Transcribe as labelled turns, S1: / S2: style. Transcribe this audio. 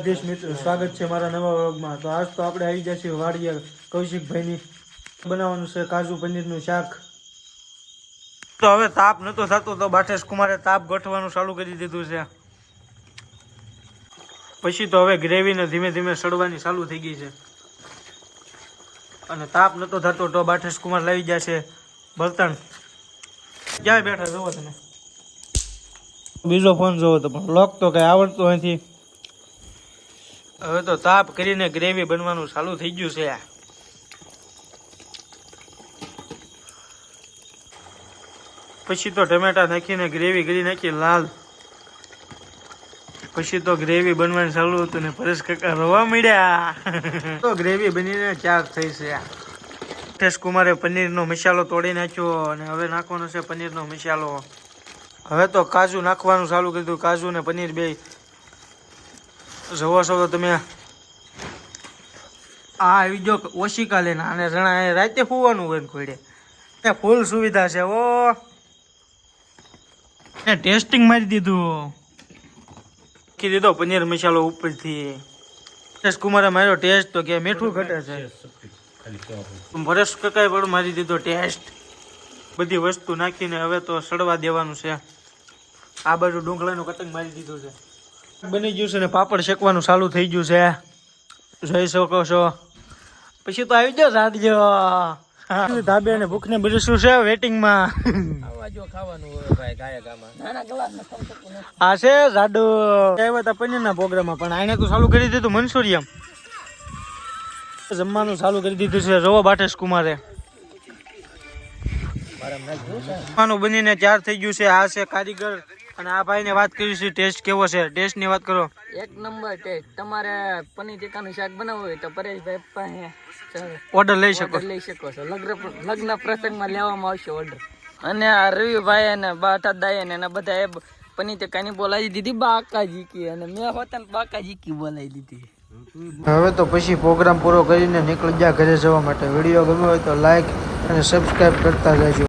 S1: દેશ મિત્રો સ્વાગત છે મારા નવા વ્લોગમાં। તો આજ તો આપણે આવી જશે વાડીએ કૌશિકભાઈની બનાવવાનું છે કાજુ પનીરનું શાક। તો હવે તાપ નતો થતો તો બાઠેશ કુમારે તાપ ગોઠવાનું ચાલુ કરી દીધું છે। પછી તો હવે ગ્રેવીને ધીમે ધીમે સડવાની ચાલુ થઈ ગઈ છે અને તાપ નતો થતો તો બાઠેશ કુમાર લાવી જશે બર્તન। ક્યાં બેઠા જોવો તમે? બીજો ફોન જોવો તો પણ લોક તો કઈ આવડતો નથી। હવે તો તાપ કરીને ગ્રેવી બનવાનું ચાલુ થઈ ગયું છે। પછી તો ટમેટા નાખીને ગ્રેવી કરી નાખી લાલ। પછી તો ગ્રેવી બનવાનું ચાલુ હતું ને પરેશ કાકા રોવા મળ્યા। તો ગ્રેવી બનીને ચાર થઈ છે। બાઠેશ કુમારે પનીરનો મસાલો તોડી નાખ્યો અને હવે નાખવાનો છે પનીરનો મસાલો। હવે તો કાજુ નાખવાનું ચાલુ કરી દીધું। કાજુ ને પનીર બે જોવો છો તો તમે। આ આવી જો ઓશિકા લઈને અને જણા રાતે હોવાનું હોય ને કોઈડે ફૂલ સુવિધા છે। ઓ ટેસ્ટિંગ મારી દીધું મૂકી દીધો પનીર મસાલો ઉપરથી। પરેશ કુમારે માર્યો ટેસ્ટ તો કે મીઠું ઘટે છે। પરેશ કાકાએ પણ મારી દીધો ટેસ્ટ। બધી વસ્તુ નાખીને હવે તો સડવા દેવાનું છે। આ બાજુ ડુંગળીનું કટિંગ મારી દીધું છે। બની ગયું છે ને પાપડ શેકવાનું ચાલુ થઈ ગયું છે જોઈ શકો છો। પછી તો આવી જાવ સાડજો ધાબે ને ભૂખ ને બધું છે વેટિંગમાં। આ છે જાડુ આવ્યા હતા પનીરના પ્રોગ્રામમાં પણ આને તો ચાલુ કરી દીધું મનસુરિયમ જમવાનું ચાલુ કરી દીધું છે। જોવો બાઠેશ કુમારે જમવાનું બનીને તૈયાર થઈ ગયું છે। આ છે કારીગર અને આ ભાઈને વાત કરી છે ટેસ્ટ કેવો છે? ટેસ્ટ ની વાત કરો।
S2: એક નંબર ટેસ્ટ। તમારે પનીર ટીકાનું શાક બનાવવું હોય તો પરેશભાઈ પાસે
S1: ઓર્ડર લઈ શકો
S2: છો। લગ્ન પ્રસંગમાં લેવામાં આવશે ઓર્ડર। અને આ રવિભાઈ અને બાઠાદાઈ અને એના બધા પનીર ટીકાની બોલાવી દીધી બાકાજી કી અને મેં હોતા બાકાજી કી બોલાવી દીધી।
S1: હવે તો પછી પ્રોગ્રામ પૂરો કરીને નીકળી ગયા ઘરે જવા માટે। વિડીયો ગમ્યો હોય તો લાઈક અને સબસ્ક્રાઈબ કરતા રહેજો।